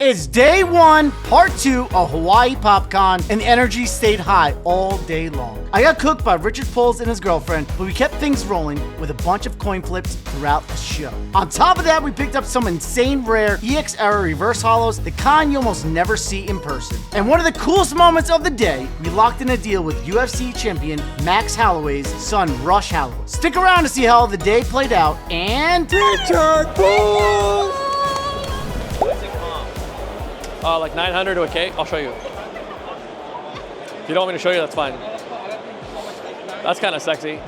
It's day one, part two of Hawaii PopCon, and the energy stayed high all day long. I got cooked by RichardPullz and his girlfriend, but we kept things rolling with a bunch of coin flips throughout the show. On top of that, we picked up some insane rare EX era reverse holos, the kind you almost never see in person. And one of the coolest moments of the day, we locked in a deal with UFC champion Max Holloway's son, Rush Holloway. Stick around to see how the day played out, and RichardPullz! Like 900 to a K? I'll show you. If you don't want me to show you, that's fine. That's kind of sexy.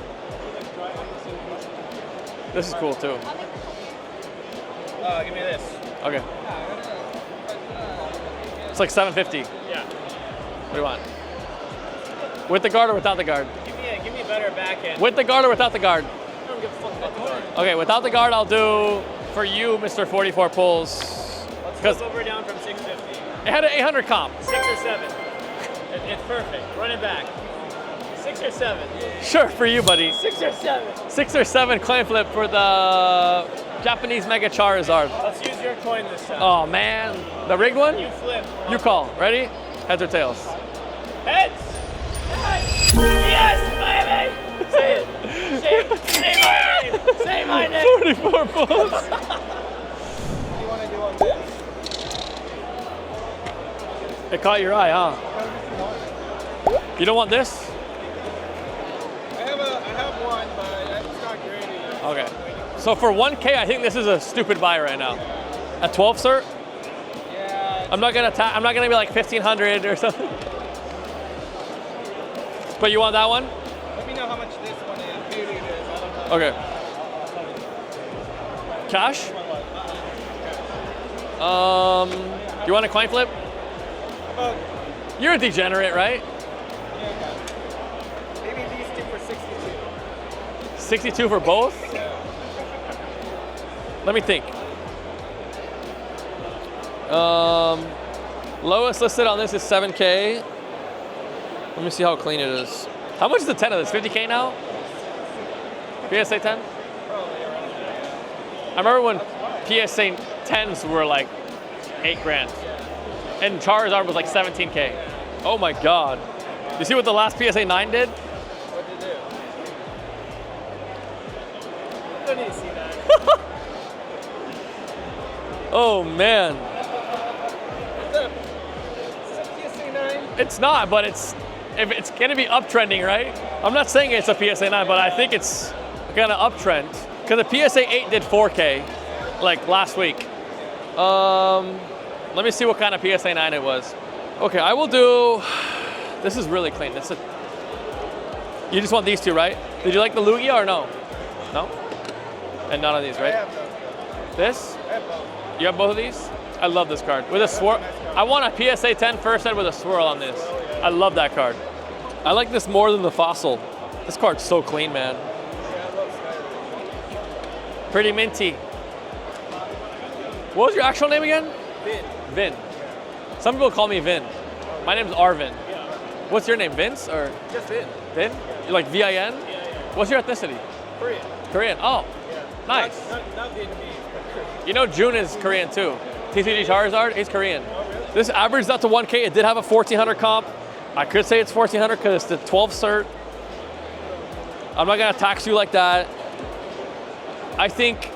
This is cool too. Give me this. Okay. It's like 750. Yeah. What do you want? With the guard or without the guard? Give me a better backhand. With the guard or without the guard? I don't give a fuck about the guard. Okay, without the guard, I'll do for you, Mr. 44 Pulls. Let's flip over down from 650. It had an 800 comp. 6 or 7. It's perfect. Run it back. 6 or 7. Sure, for you, buddy. 6 or 7. 6 or 7 coin flip for the Japanese Mega Charizard. Let's use your coin this time. Oh man, the rigged one? You flip. You call. Ready? Heads or tails? Heads. Heads. Yes, baby. Say it. Say my name. Say my name. 44 Pulls. What do you want to do on this? It caught your eye, huh? You don't want this? I have one, but it's not great yet. Okay. So for 1K, I think this is a stupid buy right now. At 12 cert? Yeah. I'm not gonna be like 1500 or something. But you want that one? Let me know how much this one is. Maybe it is. I don't know. Okay. Cash? You want a coin flip? You're a degenerate, right? Yeah. Maybe these two for 62. 62 for both? Yeah. Let me think. Lowest listed on this is 7K. Let me see how clean it is. How much is the 10 of this? 50K now? PSA 10? I remember when PSA 10s were like 8 grand. And Charizard was like 17K. Oh my God. You see what the last PSA 9 did? What did it do? I don't need to see that. Oh man. Is it PSA 9? It's not, but it's gonna be uptrending, right? I'm not saying it's a PSA 9, but I think it's gonna uptrend. Because the PSA 8 did 4K, like last week. Let me see what kind of PSA 9 it was. Okay, I will do, this is really clean. You just want these two, right? Did you like the Lugia or no? No? And none of these, right? I have those. This? I have both. You have both of these? I love this card. With a swirl. I want a PSA 10 first set with a swirl on this. I love that card. I like this more than the Fossil. This card's so clean, man. Yeah, I love Skyrim. Pretty minty. What was your actual name again? Vin. Vin. Some people call me Vin. My name's Arvin. Yeah. What's your name, Vince or Just Vin. Vin? You like VIN? Yeah. What's your ethnicity? Korean. Korean. Oh, Yeah. nice. Not Vietnamese, but Korean. You know June is Korean too. TCG Charizard, he's Korean. Oh, really? This averaged up to 1K. It did have a 1400 comp. I could say it's 1400 because it's the 12 cert. I'm not gonna tax you like that. I think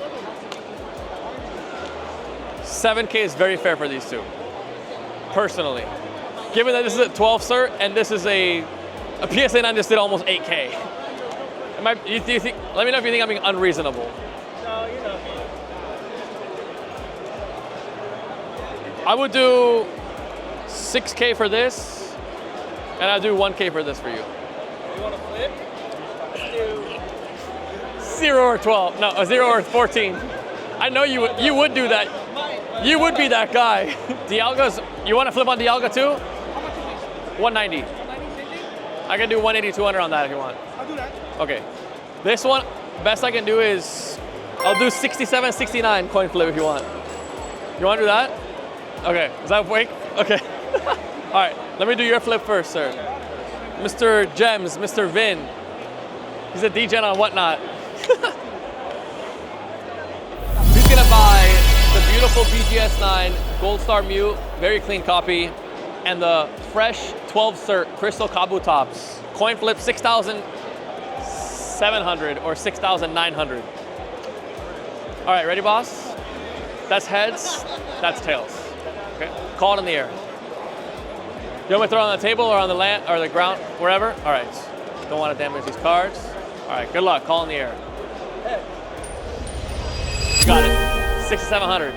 7K is very fair for these two, personally. Given that this is a 12 cert and this is a PSA 9 just did almost 8K. Do you think, let me know if you think I'm being unreasonable. No, you're not me. I would do 6K for this, and I'd do 1K for this for you. You want to flip? Let's do 0 or 12, no, 0 or 14. I know you would do that. You would be that guy. Dialga's, you want to flip on Dialga too? How much is this? 190. 190? I can do 180, 200 on that if you want. I'll do that. Okay. This one, best I can do is, I'll do 67, 69 coin flip if you want. You want to do that? Okay, is that wake? Okay. All right, let me do your flip first, sir. Mr. Gems, Mr. Vin. He's a degen on whatnot. He's gonna buy the beautiful BGS 9 Gold Star Mute, very clean copy. And the fresh 12 cert Crystal Kabu tops. Coin flip 6,700 or 6,900. All right, ready, boss? That's heads, that's tails. Okay, call it in the air. You want me to throw it on the table or on the land or the ground, wherever? All right, don't want to damage these cards. All right, good luck, call in the air. You got it, 6,700.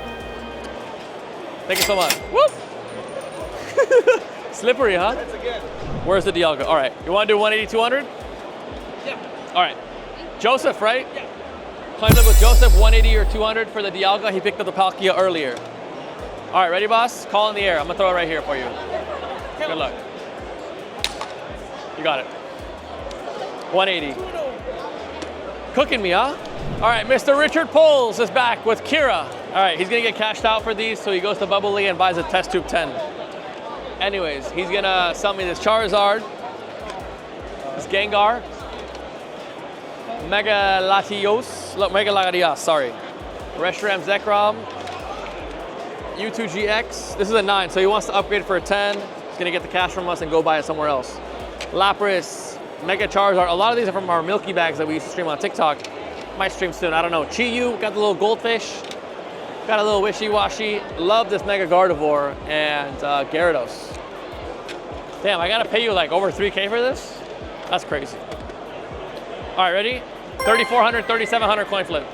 Thank you so much. Whoop! Slippery, huh? Where's the Dialga? All right, you want to do 180, 200? Yeah. All right, Joseph, right? Yeah. Climbed up with Joseph, 180 or 200 for the Dialga. He picked up the Palkia earlier. All right, ready, boss? Call in the air. I'm gonna throw it right here for you. Good luck. You got it. 180. Cooking me, huh? All right, Mr. RichardPullz is back with Kira. All right, he's gonna get cashed out for these, so he goes to Bubbly and buys a test tube 10. Anyways, he's gonna sell me this Charizard, this Gengar, Mega Latios, sorry. Reshiram Zekrom, U2GX. This is a 9, so he wants to upgrade for a 10. He's gonna get the cash from us and go buy it somewhere else. Lapras, Mega Charizard. A lot of these are from our Milky Bags that we used to stream on TikTok. Might stream soon, I don't know. Chiyu, got the little goldfish. Got a little wishy-washy. Love this Mega Gardevoir and Gyarados. Damn, I gotta pay you like over 3K for this? That's crazy. All right, ready? 3,400, 3,700 coin flip.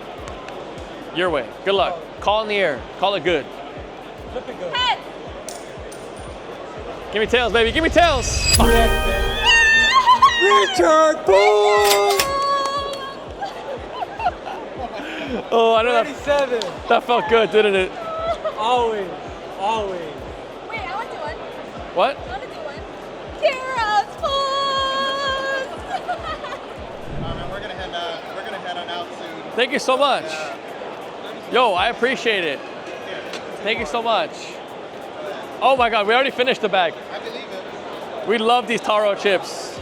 Your way. Good luck. Call in the air. Call it good. Flip it good. Head. Give me tails, baby. Give me tails. RichardPullz! Oh, I know that. 37. That felt good, didn't it? Always. Always. Wait, I want to do one. What? I want to do one. Kira's Pulls! Man, we're gonna head on out soon. Thank you so much. Yo, I appreciate it. Thank you so much. Oh my God, we already finished the bag. I believe it. We love these taro chips.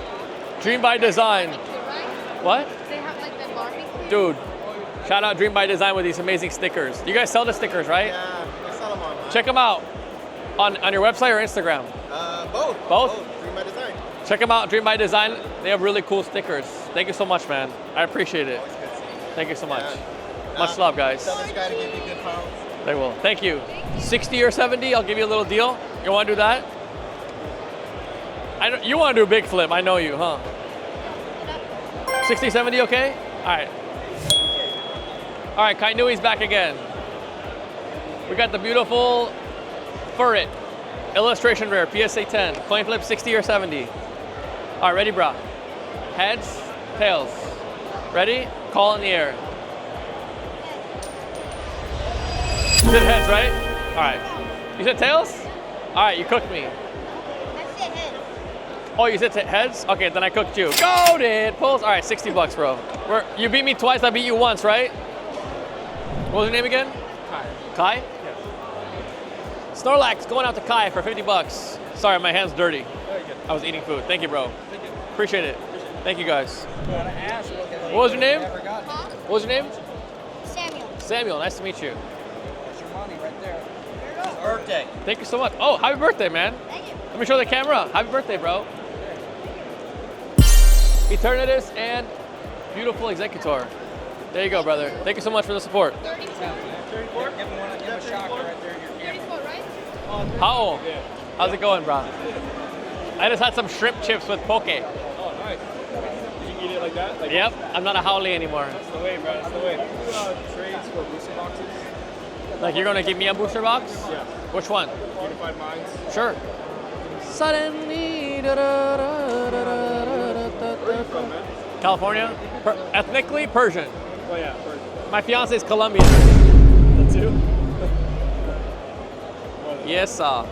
Dream by Design. What? They have like the barbecue. Dude, shout out Dream by Design with these amazing stickers. You guys sell the stickers, right? Yeah, we sell them online. Check them out on your website or Instagram. Both. Both? Dream by Design. Check them out, Dream by Design. They have really cool stickers. Thank you so much, man. I appreciate it. Always good seeing you. Thank you so much. Yeah. Much love, guys. Tell this guy to give you good pounds. They will. Thank you. 60 or 70, I'll give you a little deal. You want to do that? You want to do a big flip. I know you, huh? 60, 70, okay? All right. All right, Kainui's back again. We got the beautiful Furret. Illustration rare, PSA 10. Coin flip 60 or 70. All right, ready, brah? Heads, tails. Ready? Call in the air. You said heads, right? All right. You said tails? All right, you cooked me. I said head. Oh, you said heads? Okay, then I cooked you. GOATED PULLZ. All right, 60 bucks, bro. You beat me twice, I beat you once, right? What was your name again? Kai. Kai? Yes. Snorlax going out to Kai for 50 bucks. Sorry, my hand's dirty. Very good. I was eating food. Thank you, bro. Thank you. Appreciate it. Thank you, guys. Gotta ask What was your name? Huh? What was your name? Samuel. Samuel, nice to meet you. That's your money right there. Birthday. Thank you so much. Oh, happy birthday, man. Thank you. Let me show the camera. Happy birthday, bro. Eternatus and beautiful Executor. There you go, brother. Thank you so much for the support. 34. 34? Give him a shocker right there in your camera. 34, right? How? How's it going, bro? I just had some shrimp chips with poke. Oh, nice. Did you eat it like that? Like, Yep, I'm not a haole anymore. That's the way, bro. That's the way. Trades for booster boxes. Like, you're gonna give me a booster box? Yeah. Which one? Unified Minds. Sure. Suddenly, Where are you from, man? California? Ethnically Persian. Oh, yeah. Persian. My fiance is Colombian. That's you? Yes, yeah,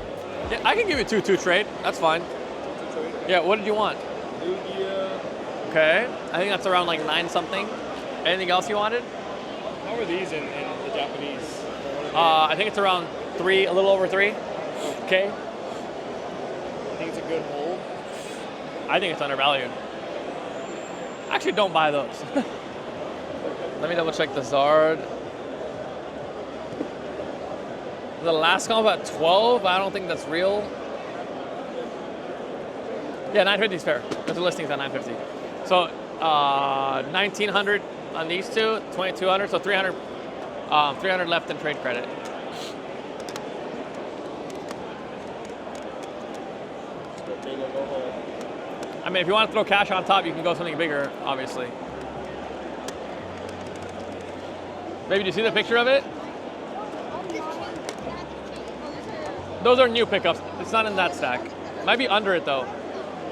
I can give you 2-2 trade. That's fine. Yeah, what did you want? Lugia. Okay, I think that's around like 9 something. Anything else you wanted? How are these in the Japanese? I think it's around 3, a little over 3. Okay. I think it's a good hold. I think it's undervalued. Actually, don't buy those. Let me double check the Zard. The last comp at 12, I don't think that's real. Yeah, 950 is fair. There's a listings at 950. So 1900 on these two, 2200, so 300, 300 left in trade credit. I mean, if you want to throw cash on top, you can go something bigger, obviously. Baby, do you see the picture of it? Those are new pickups. It's not in that stack. Might be under it though.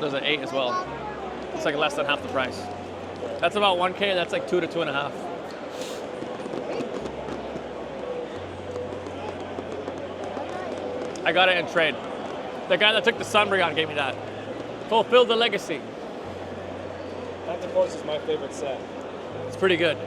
There's an 8 as well. It's like less than half the price. That's about 1K. That's like 2 to 2.5. I got it in trade. The guy that took the Sunbreon gave me that. Fulfill the legacy. Emptied PULLZ is my favorite set. It's pretty good.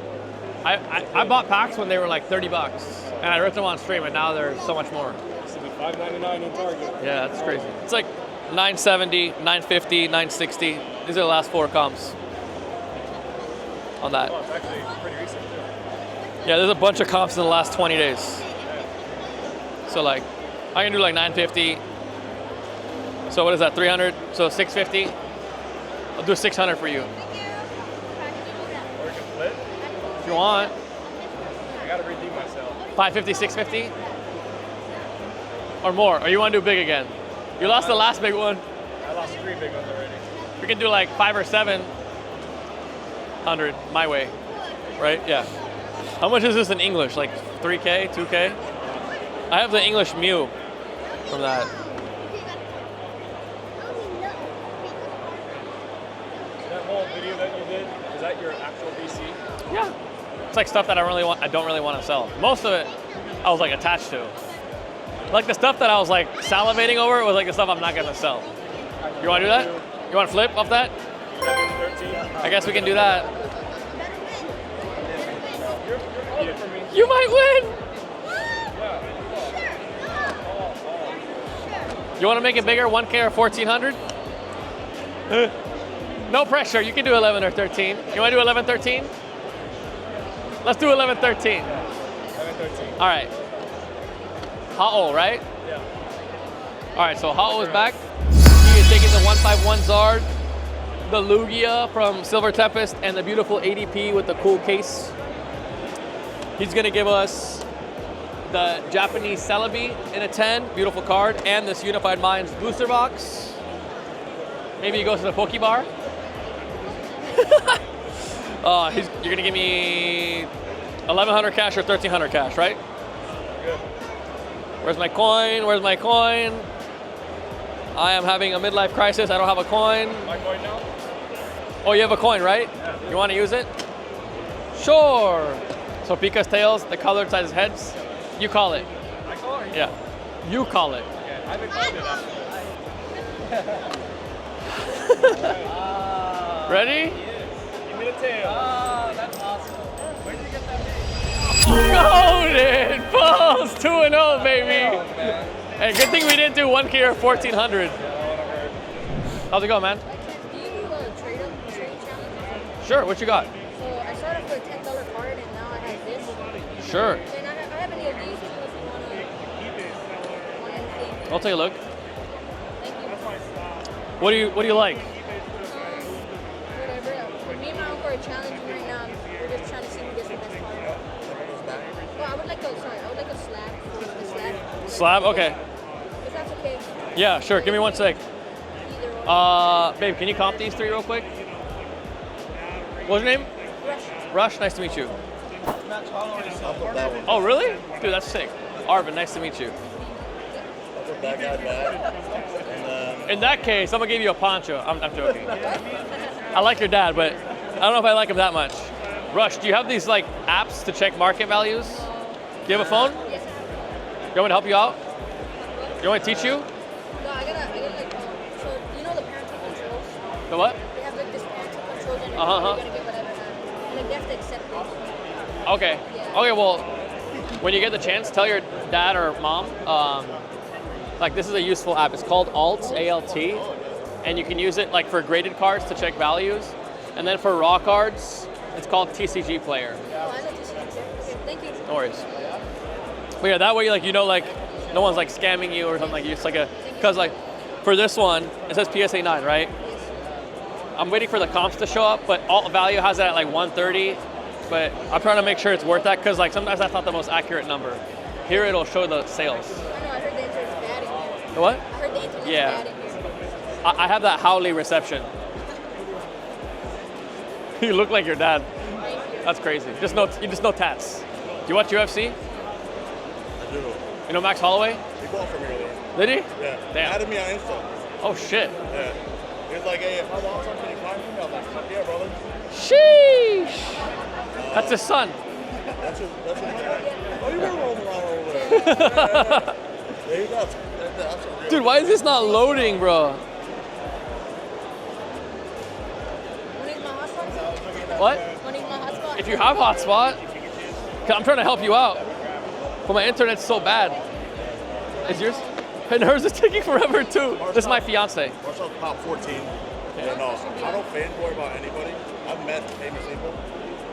I bought packs when they were like 30 bucks, and I ripped them on stream, and now they're so much more. Used to be $5.99 in Target. Yeah, that's crazy. It's like 970, 950, 960. These are the last 4 comps on that. Oh, it's actually pretty recent too. Yeah, there's a bunch of comps in the last 20 days. So like, I can do like 950. So what is that, 300? So 650. I'll do 600 for you. Or you can flip. If you want. I gotta redeem myself. 550, 650? Or more, or you want to do big again? You lost the last big one. I lost 3 big ones already. We can do like 5 or 700 my way, right? Yeah. How much is this in English? Like 3K, 2K? I have the English Mew from that. That whole video that you did, is that your actual VC? Yeah. It's like stuff that I don't really want to sell. Most of it, I was like attached to. Like the stuff that I was like salivating over was like the stuff I'm not gonna sell. You want to do that? You want to flip off that? 13. I guess we can do that. You're for me. You might win. You want to make it bigger, 1K or 1400? No pressure. You can do 11 or 13. You want to do 11, 13? Let's do 11, 13. 11-13. All right. Ha'o, right? Yeah. All right, so Ha'o is back. He is taking the 151 Zard, the Lugia from Silver Tempest, and the beautiful ADP with the cool case. He's gonna give us the Japanese Celebi in a 10, beautiful card, and this Unified Minds booster box. Maybe he goes to the Pokebar. You're gonna give me 1100 cash or 1300 cash, right? Good. Where's my coin? Where's my coin? I am having a midlife crisis. I don't have a coin. My coin now? Oh, you have a coin, right? Yeah. You want to use it? Sure. So Pika's tails, the colored size heads. You call it. I call it? Yeah. You call it. Okay, I've been calling it after. Ready? Give me the tail. Oh, that's awesome. Where did you get that GOATED PULLZ 2-0, baby. Oh, man. Hey, good thing we didn't do 1K or 1400. How's it going, man? Do you do trade challenge? Sure. What you got? So I started with a $10 card and now I have this. Sure. And I have any of these too if you want anything. I'll take a look. Thank you. What do you like? Whatever. Me and my uncle are challenging right now. We're just trying to see who gets the best card. Well, I would like a slab. A slab. Slab? Okay. If that's okay. Yeah, sure. Give me 1 sec. Either Babe, can you comp these 3 real quick? What's your name? Rush. Rush, nice to meet you. Max Holloway support that one. Oh, really? Dude, that's sick. Arvin, nice to meet you. I'll put that guy back. And In that case, I'm gonna give you a poncho. I'm joking. I like your dad, but I don't know if I like him that much. Rush, do you have these like apps to check market values? Do you have a phone? Yes. You want me to help you out? You want me to teach you? No, I gotta like, so you know the parental controls? The what? They have like this parental controls and Uh-huh. you're gonna get whatever. And like they have to accept this. Okay. Okay, well, when you get the chance, tell your dad or mom, like this is a useful app. It's called Alt, A-L-T, and you can use it like for graded cards to check values. And then for raw cards, it's called TCG Player. Oh, I know this. Okay, thank you. No worries. But yeah, that way, like, you know, like No one's like scamming you or something like you. It's like because like for this one, it says PSA 9, right? I'm waiting for the comps to show up, but Alt Value has it at like 130. But I'm trying to make sure it's worth that because like sometimes that's not the most accurate number. Here it'll show the sales. I know, I heard the internet's bad in here. The what? I heard the internet's Yeah. bad in here. I have that Howley reception. You look like your dad. Thank you. That's crazy. You just know tats. Do you watch UFC? I do. You know Max Holloway? He bought from me earlier. Did he? Yeah. Damn. He added me on Insta. Oh shit. Yeah. He was like, hey, if I want something, can you find me? I was like, fuck yeah, brother. Sheesh. That's his son. That's his dad. Oh, you were rolling around over there. There you go. That's a real Dude, why is this not loading, bro? Wanna use my hotspot? What? Wanna use my hotspot? If you have hotspot, 'cause I'm trying to help you out. But my internet's so bad. Is yours? And hers is taking forever too. This is my fiance. What's up, Pop 14? Yeah, no, I don't fanboy about anybody. I've met famous people.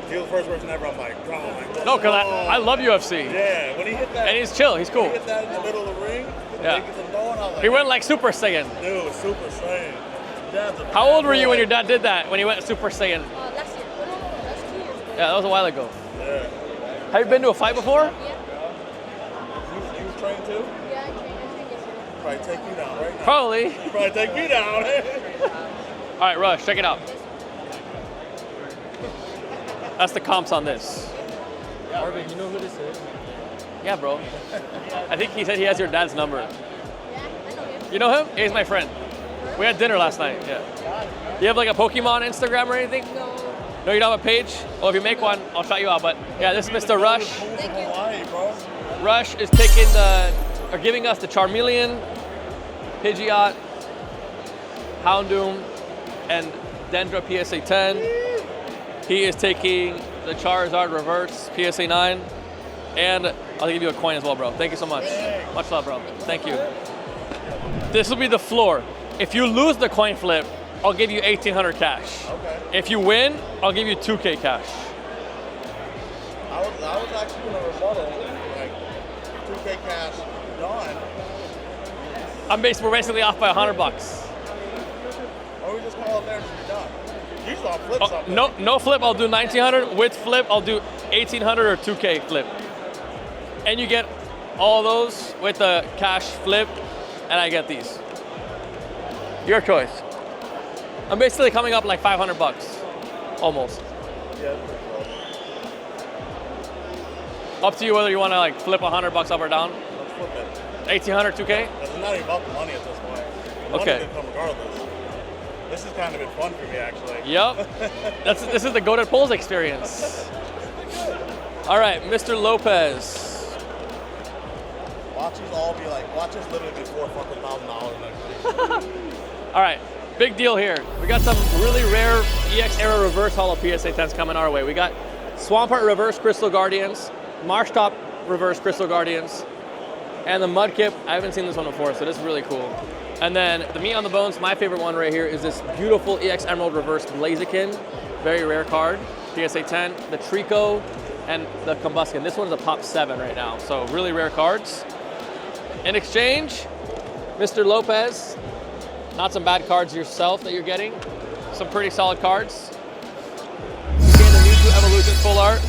He was the first person ever. I'm like, bro, No, because I love UFC. Yeah, when he hit that. And he's chill, he's cool. He hit that in the middle of the ring. Yeah. Niggas are throwing, I was like, He went like Super Saiyan. dude, Super Saiyan. Dad's a How old were you when boy. your dad did that? When he went Super Saiyan? Last year. Oh, no, that's 2 years ago. Yeah, that was a while ago. Yeah. Have you been to a fight before? Yeah. You trained too? Yeah, I trained yesterday. Probably take you down right now. Probably. Probably take you down. All right, Rush, check it out. That's the comps on this. Marvin, you know who this is? Yeah, bro. I think he said he has your dad's number. Yeah, I know him. You know him? He's my friend. We had dinner last night, yeah. You have like a Pokemon Instagram or anything? No. No, you don't have a page? Well, if you make one, I'll shout you out. But yeah, this is Mr. Rush. Thank you. Hawaii, bro. Rush is giving us the Charmeleon, Pidgeot, Houndoom, and Dendra PSA 10. He is taking the Charizard Reverse PSA 9. And I'll give you a coin as well, bro. Thank you so much. Much love, bro. Thank you. This will be the floor. If you lose the coin flip, I'll give you 1,800 cash. Okay. If you win, I'll give you 2K cash. I was actually going to rebuttal, like, 2K cash done. We're basically off by $100. Or we just call it there and just be done. Usually I'll flip something. No flip, I'll do 1,900. With flip, I'll do 1,800 or 2K flip. And you get all those with the cash flip, and I get these. Your choice. I'm basically coming up like $500, almost. Yeah. Up to you whether you want to like flip $100 up or down. Let's flip it. 1,800, 2K. It's not even about the money at this point. The money Okay. can come regardless. This has kind of been fun for me, actually. Yep. This is the GOATED PULLZ experience. All right, Mr. Lopez. Watch us all be like, watch us literally be $400,000 next week. All right, big deal here. We got some really rare EX era reverse holo PSA 10s coming our way. We got Swampert reverse Crystal Guardians, Marsh Top reverse Crystal Guardians, and the Mudkip. I haven't seen this one before, so this is really cool. And then the meat on the bones, my favorite one right here is this beautiful EX Emerald reverse Blaziken, very rare card, PSA 10, the Trico, and the Combusken. This one's a pop 7 right now, so really rare cards. In exchange, Mr. Lopez, not some bad cards yourself that you're getting, some pretty solid cards. Again, the Mewtwo Evolution Full Art.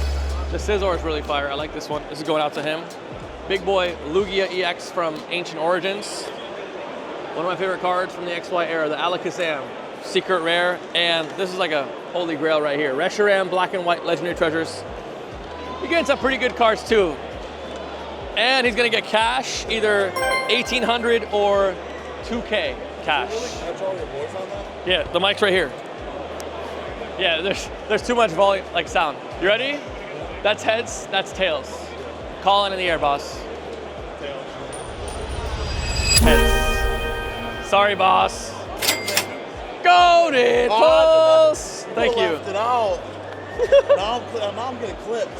The Scizor is really fire, I like this one. This is going out to him. Big boy Lugia EX from Ancient Origins. One of my favorite cards from the XY era, the Alakazam, secret rare, and this is like a holy grail right here. Reshiram, Black and White, Legendary Treasures. You're getting some pretty good cards too. And he's gonna get cash, either 1,800 or 2K cash. Really catch all your voice on that? Yeah, the mic's right here. Yeah, there's too much volume, like sound. You ready? That's heads, that's tails. Call in the air, boss. Heads. Sorry, boss. GOATED PULLZ. Thank you. Left it out. now I'm getting clipped.